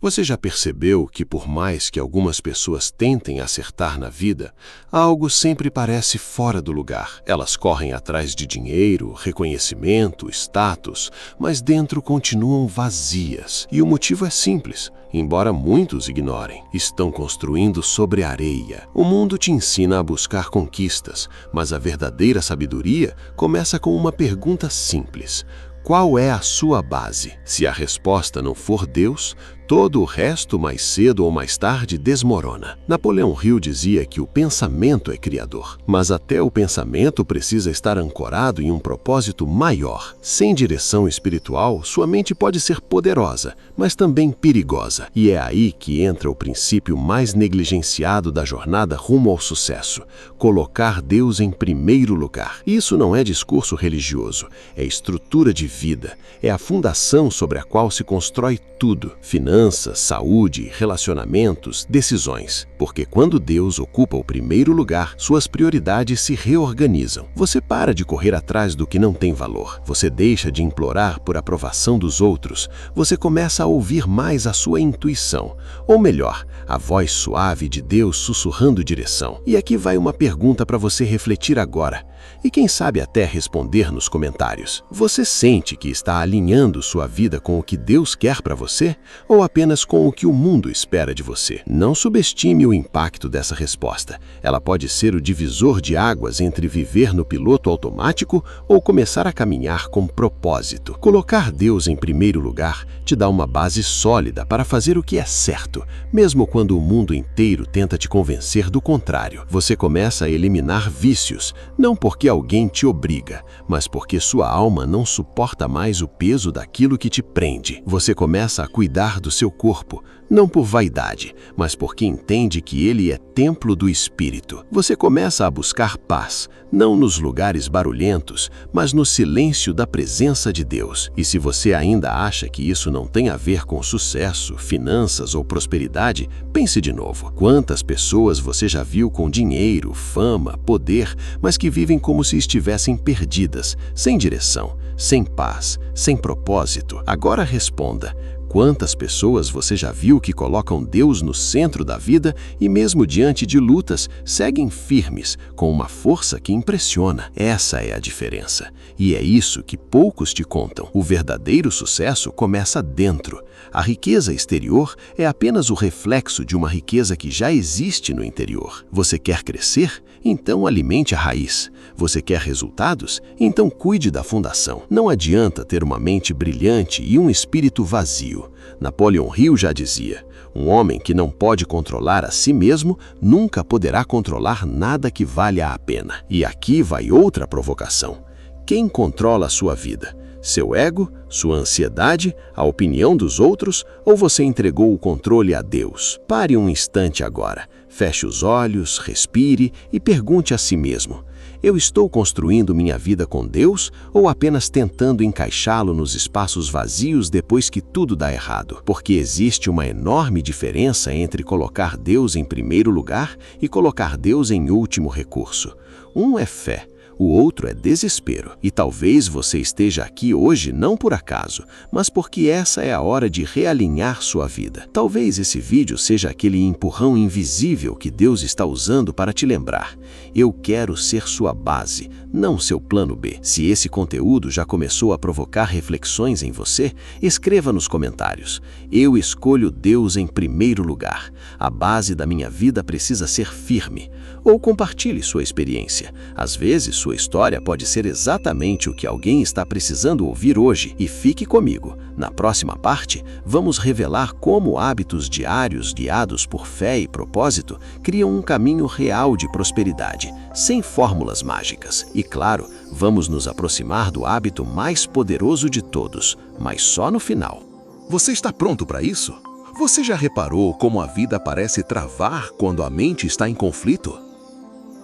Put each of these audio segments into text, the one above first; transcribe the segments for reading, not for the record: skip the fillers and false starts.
Você já percebeu que, por mais que algumas pessoas tentem acertar na vida, algo sempre parece fora do lugar? Elas correm atrás de dinheiro, reconhecimento, status, mas dentro continuam vazias. E o motivo é simples. Embora muitos ignorem, estão construindo sobre areia. O mundo te ensina a buscar conquistas, mas a verdadeira sabedoria começa com uma pergunta simples: qual é a sua base? Se a resposta não for Deus, todo o resto, mais cedo ou mais tarde, desmorona. Napoleão Hill dizia que o pensamento é criador, mas até o pensamento precisa estar ancorado em um propósito maior. Sem direção espiritual, sua mente pode ser poderosa, mas também perigosa. E é aí que entra o princípio mais negligenciado da jornada rumo ao sucesso: colocar Deus em primeiro lugar. Isso não é discurso religioso, é estrutura de vida, é a fundação sobre a qual se constrói tudo: finanças, saúde, relacionamentos, decisões. Porque quando Deus ocupa o primeiro lugar, suas prioridades se reorganizam. Você para de correr atrás do que não tem valor. Você deixa de implorar por aprovação dos outros. Você começa a ouvir mais a sua intuição. Ou melhor, a voz suave de Deus sussurrando direção. E aqui vai uma pergunta para você refletir agora. E quem sabe até responder nos comentários. Você sente que está alinhando sua vida com o que Deus quer para você? Ou apenas com o que o mundo espera de você? Não subestime o impacto dessa resposta. Ela pode ser o divisor de águas entre viver no piloto automático ou começar a caminhar com propósito. Colocar Deus em primeiro lugar te dá uma base sólida para fazer o que é certo, mesmo quando o mundo inteiro tenta te convencer do contrário. Você começa a eliminar vícios, não porque alguém te obriga, mas porque sua alma não suporta mais o peso daquilo que te prende. Você começa a cuidar do seu corpo, não por vaidade, mas porque entende que ele é templo do Espírito. Você começa a buscar paz, não nos lugares barulhentos, mas no silêncio da presença de Deus. E se você ainda acha que isso não tem a ver com sucesso, finanças ou prosperidade, pense de novo. Quantas pessoas você já viu com dinheiro, fama, poder, mas que vivem como se estivessem perdidas, sem direção, sem paz, sem propósito? Agora responda: quantas pessoas você já viu que colocam Deus no centro da vida e mesmo diante de lutas, seguem firmes, com uma força que impressiona? Essa é a diferença. E é isso que poucos te contam. O verdadeiro sucesso começa dentro. A riqueza exterior é apenas o reflexo de uma riqueza que já existe no interior. Você quer crescer? Então alimente a raiz. Você quer resultados? Então cuide da fundação. Não adianta ter uma mente brilhante e um espírito vazio. Napoleão Hill já dizia: um homem que não pode controlar a si mesmo nunca poderá controlar nada que valha a pena. E aqui vai outra provocação. Quem controla a sua vida? Seu ego, sua ansiedade, a opinião dos outros, ou você entregou o controle a Deus? Pare um instante agora, feche os olhos, respire e pergunte a si mesmo: eu estou construindo minha vida com Deus ou apenas tentando encaixá-lo nos espaços vazios depois que tudo dá errado? Porque existe uma enorme diferença entre colocar Deus em primeiro lugar e colocar Deus em último recurso. Um é fé, o outro é desespero. E talvez você esteja aqui hoje não por acaso, mas porque essa é a hora de realinhar sua vida. Talvez esse vídeo seja aquele empurrão invisível que Deus está usando para te lembrar: eu quero ser sua base, não seu plano B. Se esse conteúdo já começou a provocar reflexões em você, escreva nos comentários: eu escolho Deus em primeiro lugar. A base da minha vida precisa ser firme. Ou compartilhe sua experiência. Às vezes, sua história pode ser exatamente o que alguém está precisando ouvir hoje. E fique comigo. Na próxima parte, vamos revelar como hábitos diários guiados por fé e propósito criam um caminho real de prosperidade, sem fórmulas mágicas. E claro, vamos nos aproximar do hábito mais poderoso de todos, mas só no final. Você está pronto para isso? Você já reparou como a vida parece travar quando a mente está em conflito?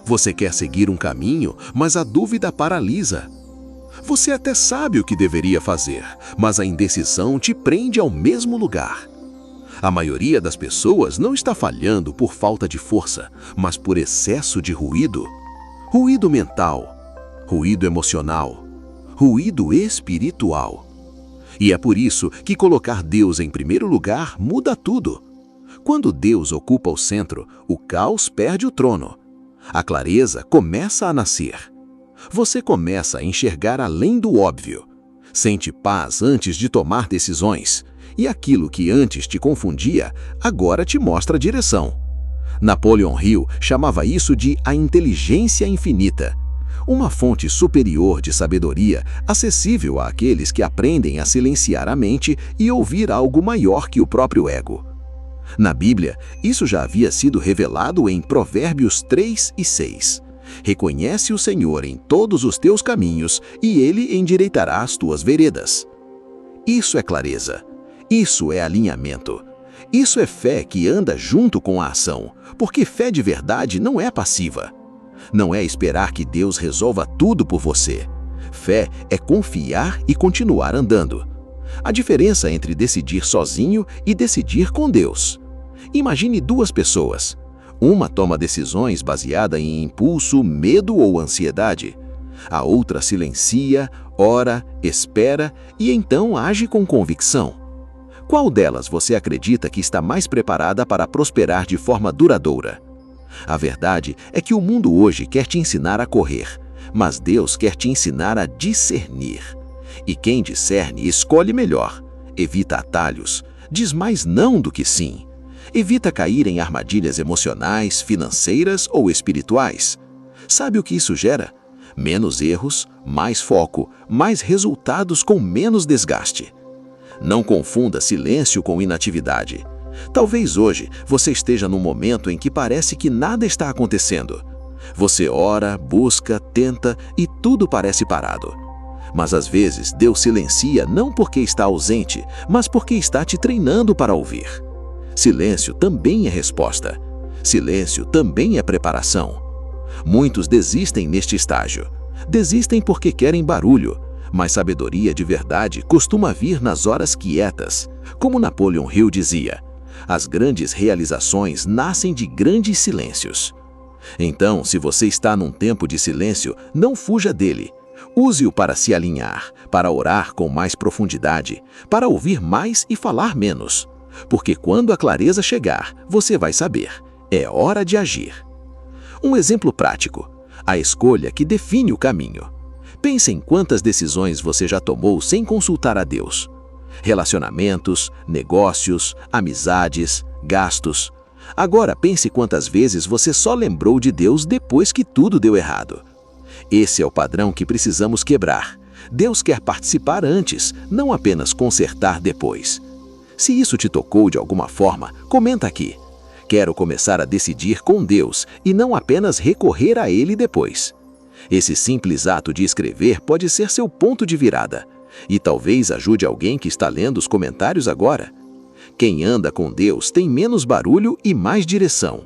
Você quer seguir um caminho, mas a dúvida paralisa. Você até sabe o que deveria fazer, mas a indecisão te prende ao mesmo lugar. A maioria das pessoas não está falhando por falta de força, mas por excesso de ruído. Ruído mental, ruído emocional, ruído espiritual. E é por isso que colocar Deus em primeiro lugar muda tudo. Quando Deus ocupa o centro, o caos perde o trono. A clareza começa a nascer. Você começa a enxergar além do óbvio. Sente paz antes de tomar decisões. E aquilo que antes te confundia, agora te mostra a direção. Napoleon Hill chamava isso de a inteligência infinita. Uma fonte superior de sabedoria, acessível àqueles que aprendem a silenciar a mente e ouvir algo maior que o próprio ego. Na Bíblia, isso já havia sido revelado em Provérbios 3 e 6. Reconhece o Senhor em todos os teus caminhos e Ele endireitará as tuas veredas. Isso é clareza. Isso é alinhamento. Isso é fé que anda junto com a ação, porque fé de verdade não é passiva. Não é esperar que Deus resolva tudo por você. Fé é confiar e continuar andando. A diferença entre decidir sozinho e decidir com Deus. Imagine duas pessoas. Uma toma decisões baseada em impulso, medo ou ansiedade. A outra silencia, ora, espera e então age com convicção. Qual delas você acredita que está mais preparada para prosperar de forma duradoura? A verdade é que o mundo hoje quer te ensinar a correr, mas Deus quer te ensinar a discernir. E quem discerne escolhe melhor, evita atalhos, diz mais não do que sim. Evita cair em armadilhas emocionais, financeiras ou espirituais. Sabe o que isso gera? Menos erros, mais foco, mais resultados com menos desgaste. Não confunda silêncio com inatividade. Talvez hoje você esteja num momento em que parece que nada está acontecendo. Você ora, busca, tenta e tudo parece parado. Mas às vezes Deus silencia não porque está ausente, mas porque está te treinando para ouvir. Silêncio também é resposta. Silêncio também é preparação. Muitos desistem neste estágio. Desistem porque querem barulho. Mas sabedoria de verdade costuma vir nas horas quietas. Como Napoleon Hill dizia, as grandes realizações nascem de grandes silêncios. Então, se você está num tempo de silêncio, não fuja dele. Use-o para se alinhar, para orar com mais profundidade, para ouvir mais e falar menos. Porque quando a clareza chegar, você vai saber, é hora de agir. Um exemplo prático, a escolha que define o caminho. Pense em quantas decisões você já tomou sem consultar a Deus. Relacionamentos, negócios, amizades, gastos. Agora pense quantas vezes você só lembrou de Deus depois que tudo deu errado. Esse é o padrão que precisamos quebrar. Deus quer participar antes, não apenas consertar depois. Se isso te tocou de alguma forma, comenta aqui. Quero começar a decidir com Deus e não apenas recorrer a Ele depois. Esse simples ato de escrever pode ser seu ponto de virada. E talvez ajude alguém que está lendo os comentários agora. Quem anda com Deus tem menos barulho e mais direção.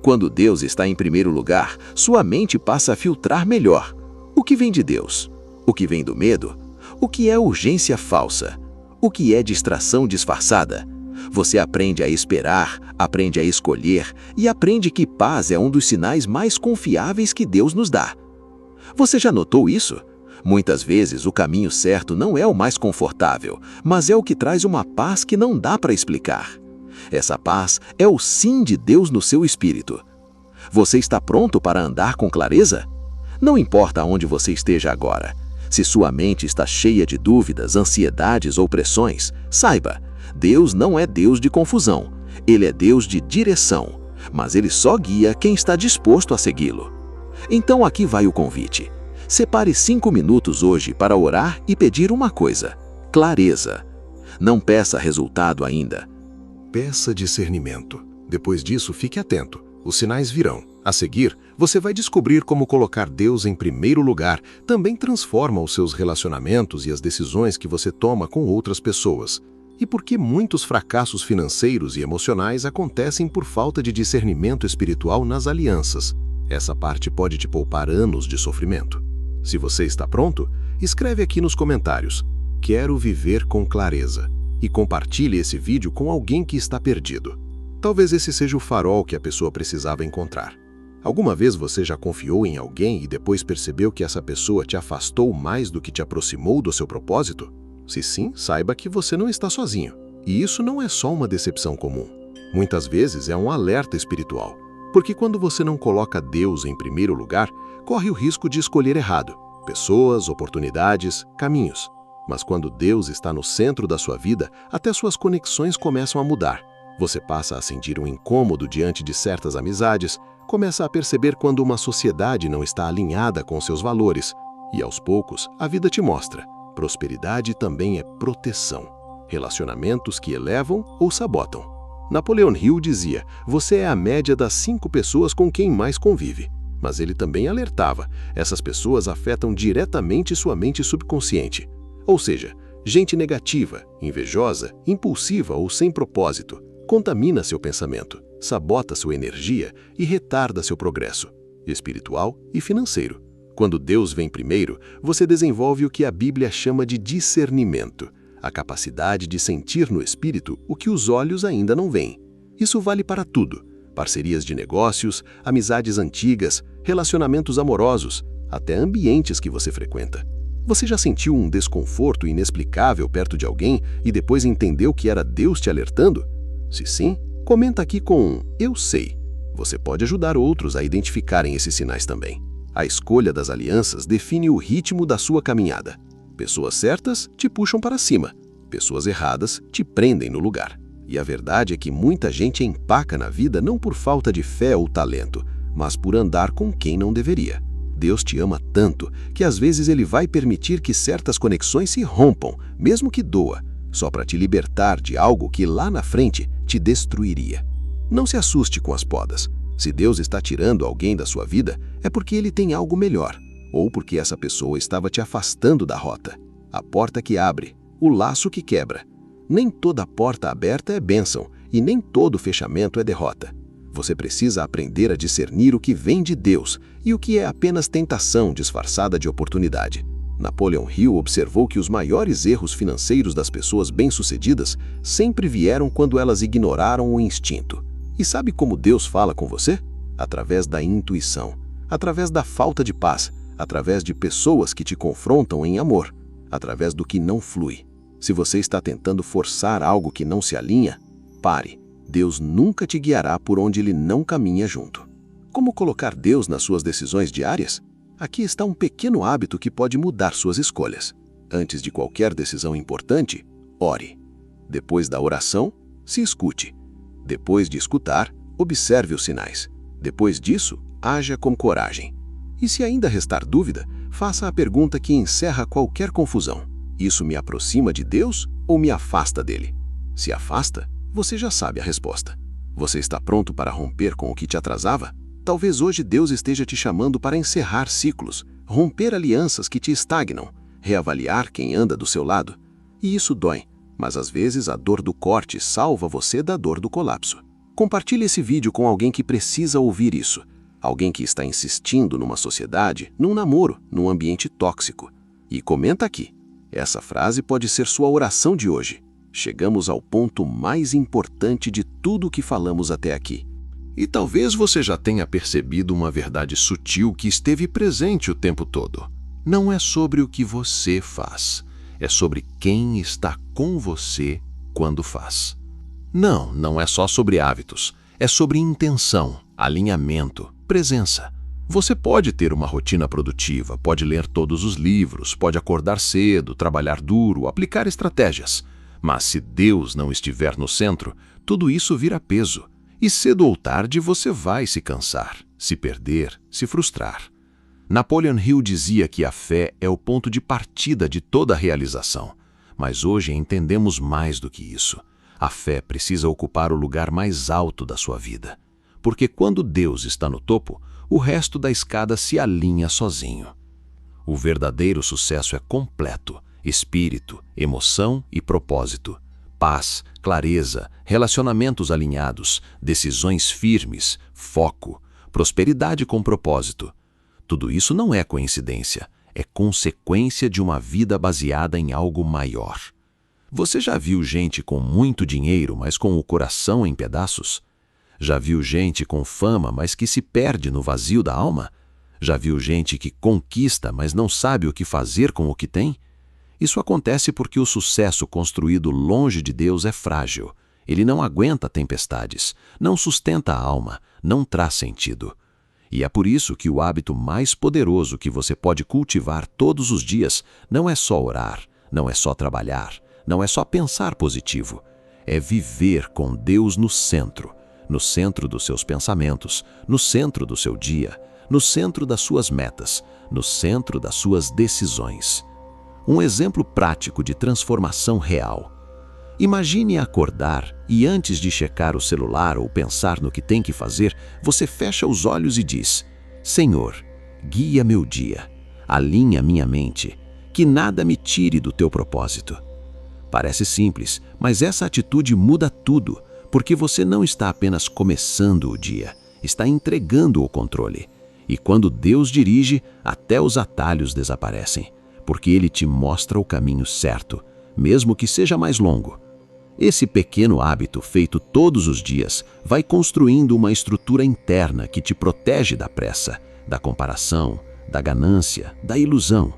Quando Deus está em primeiro lugar, sua mente passa a filtrar melhor. O que vem de Deus? O que vem do medo? O que é urgência falsa? O que é distração disfarçada? Você aprende a esperar, aprende a escolher e aprende que paz é um dos sinais mais confiáveis que Deus nos dá. Você já notou isso? Muitas vezes o caminho certo não é o mais confortável, mas é o que traz uma paz que não dá para explicar. Essa paz é o sim de Deus no seu espírito. Você está pronto para andar com clareza? Não importa onde você esteja agora. Se sua mente está cheia de dúvidas, ansiedades ou pressões, saiba, Deus não é Deus de confusão. Ele é Deus de direção, mas Ele só guia quem está disposto a segui-lo. Então aqui vai o convite. Separe 5 minutos hoje para orar e pedir uma coisa: clareza. Não peça resultado ainda. Peça discernimento. Depois disso, fique atento. Os sinais virão. A seguir, você vai descobrir como colocar Deus em primeiro lugar também transforma os seus relacionamentos e as decisões que você toma com outras pessoas. E por que muitos fracassos financeiros e emocionais acontecem por falta de discernimento espiritual nas alianças. Essa parte pode te poupar anos de sofrimento. Se você está pronto, escreve aqui nos comentários: "Quero viver com clareza", e compartilhe esse vídeo com alguém que está perdido. Talvez esse seja o farol que a pessoa precisava encontrar. Alguma vez você já confiou em alguém e depois percebeu que essa pessoa te afastou mais do que te aproximou do seu propósito? Se sim, saiba que você não está sozinho. E isso não é só uma decepção comum. Muitas vezes é um alerta espiritual. Porque quando você não coloca Deus em primeiro lugar, corre o risco de escolher errado. Pessoas, oportunidades, caminhos. Mas quando Deus está no centro da sua vida, até suas conexões começam a mudar. Você passa a sentir um incômodo diante de certas amizades, começa a perceber quando uma sociedade não está alinhada com seus valores. E aos poucos, a vida te mostra. Prosperidade também é proteção. Relacionamentos que elevam ou sabotam. Napoleon Hill dizia, você é a média das 5 pessoas com quem mais convive. Mas ele também alertava, essas pessoas afetam diretamente sua mente subconsciente. Ou seja, gente negativa, invejosa, impulsiva ou sem propósito, contamina seu pensamento, sabota sua energia e retarda seu progresso, espiritual e financeiro. Quando Deus vem primeiro, você desenvolve o que a Bíblia chama de discernimento, a capacidade de sentir no espírito o que os olhos ainda não veem. Isso vale para tudo: parcerias de negócios, amizades antigas, relacionamentos amorosos, até ambientes que você frequenta. Você já sentiu um desconforto inexplicável perto de alguém e depois entendeu que era Deus te alertando? Se sim, comenta aqui com um "eu sei". Você pode ajudar outros a identificarem esses sinais também. A escolha das alianças define o ritmo da sua caminhada. Pessoas certas te puxam para cima, pessoas erradas te prendem no lugar. E a verdade é que muita gente empaca na vida não por falta de fé ou talento, mas por andar com quem não deveria. Deus te ama tanto que às vezes Ele vai permitir que certas conexões se rompam, mesmo que doa, só para te libertar de algo que lá na frente te destruiria. Não se assuste com as podas. Se Deus está tirando alguém da sua vida, é porque Ele tem algo melhor, ou porque essa pessoa estava te afastando da rota. A porta que abre, o laço que quebra. Nem toda porta aberta é bênção, e nem todo fechamento é derrota. Você precisa aprender a discernir o que vem de Deus e o que é apenas tentação disfarçada de oportunidade. Napoleon Hill observou que os maiores erros financeiros das pessoas bem-sucedidas sempre vieram quando elas ignoraram o instinto. E sabe como Deus fala com você? Através da intuição, através da falta de paz, através de pessoas que te confrontam em amor, através do que não flui. Se você está tentando forçar algo que não se alinha, pare. Deus nunca te guiará por onde Ele não caminha junto. Como colocar Deus nas suas decisões diárias? Aqui está um pequeno hábito que pode mudar suas escolhas. Antes de qualquer decisão importante, ore. Depois da oração, se escute. Depois de escutar, observe os sinais. Depois disso, haja com coragem. E se ainda restar dúvida, faça a pergunta que encerra qualquer confusão. Isso me aproxima de Deus ou me afasta dele? Se afasta, você já sabe a resposta. Você está pronto para romper com o que te atrasava? Talvez hoje Deus esteja te chamando para encerrar ciclos, romper alianças que te estagnam, reavaliar quem anda do seu lado. E isso dói, mas às vezes a dor do corte salva você da dor do colapso. Compartilhe esse vídeo com alguém que precisa ouvir isso. Alguém que está insistindo numa sociedade, num namoro, num ambiente tóxico. E comenta aqui. Essa frase pode ser sua oração de hoje. Chegamos ao ponto mais importante de tudo o que falamos até aqui. E talvez você já tenha percebido uma verdade sutil que esteve presente o tempo todo. Não é sobre o que você faz, é sobre quem está com você quando faz. Não é só sobre hábitos, é sobre intenção, alinhamento, presença. Você pode ter uma rotina produtiva, pode ler todos os livros, pode acordar cedo, trabalhar duro, aplicar estratégias. Mas se Deus não estiver no centro, tudo isso vira peso. E cedo ou tarde você vai se cansar, se perder, se frustrar. Napoleon Hill dizia que a fé é o ponto de partida de toda a realização. Mas hoje entendemos mais do que isso. A fé precisa ocupar o lugar mais alto da sua vida. Porque quando Deus está no topo, o resto da escada se alinha sozinho. O verdadeiro sucesso é completo: espírito, emoção e propósito. Paz, clareza, relacionamentos alinhados, decisões firmes, foco, prosperidade com propósito. Tudo isso não é coincidência, é consequência de uma vida baseada em algo maior. Você já viu gente com muito dinheiro, mas com o coração em pedaços? Já viu gente com fama, mas que se perde no vazio da alma? Já viu gente que conquista, mas não sabe o que fazer com o que tem? Isso acontece porque o sucesso construído longe de Deus é frágil. Ele não aguenta tempestades, não sustenta a alma, não traz sentido. E é por isso que o hábito mais poderoso que você pode cultivar todos os dias não é só orar, não é só trabalhar, não é só pensar positivo. É viver com Deus no centro dos seus pensamentos, no centro do seu dia, no centro das suas metas, no centro das suas decisões. Um exemplo prático de transformação real. Imagine acordar e antes de checar o celular ou pensar no que tem que fazer, você fecha os olhos e diz: Senhor, guia meu dia, alinha minha mente, que nada me tire do teu propósito. Parece simples, mas essa atitude muda tudo, porque você não está apenas começando o dia, está entregando o controle. E quando Deus dirige, até os atalhos desaparecem, porque Ele te mostra o caminho certo, mesmo que seja mais longo. Esse pequeno hábito feito todos os dias vai construindo uma estrutura interna que te protege da pressa, da comparação, da ganância, da ilusão.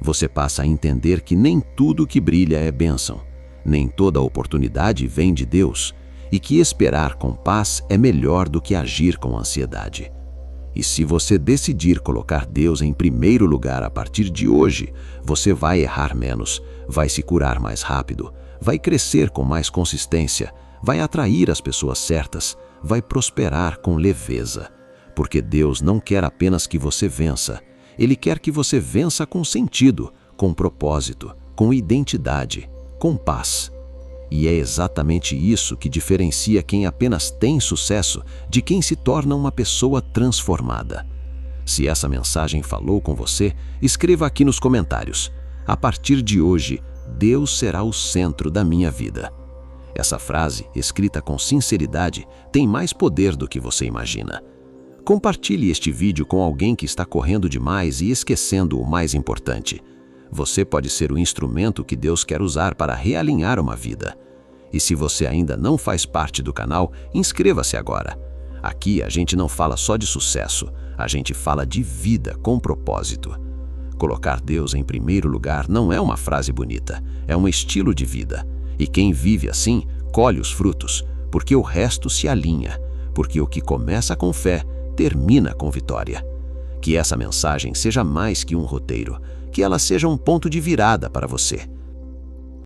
Você passa a entender que nem tudo que brilha é bênção, nem toda oportunidade vem de Deus, e que esperar com paz é melhor do que agir com ansiedade. E se você decidir colocar Deus em primeiro lugar a partir de hoje, você vai errar menos, vai se curar mais rápido, vai crescer com mais consistência, vai atrair as pessoas certas, vai prosperar com leveza. Porque Deus não quer apenas que você vença, Ele quer que você vença com sentido, com propósito, com identidade, com paz. E é exatamente isso que diferencia quem apenas tem sucesso de quem se torna uma pessoa transformada. Se essa mensagem falou com você, escreva aqui nos comentários: a partir de hoje, Deus será o centro da minha vida. Essa frase, escrita com sinceridade, tem mais poder do que você imagina. Compartilhe este vídeo com alguém que está correndo demais e esquecendo o mais importante. Você pode ser o instrumento que Deus quer usar para realinhar uma vida. E se você ainda não faz parte do canal, inscreva-se agora. Aqui a gente não fala só de sucesso, a gente fala de vida com propósito. Colocar Deus em primeiro lugar não é uma frase bonita, é um estilo de vida. E quem vive assim, colhe os frutos, porque o resto se alinha, porque o que começa com fé, termina com vitória. Que essa mensagem seja mais que um roteiro, que ela seja um ponto de virada para você.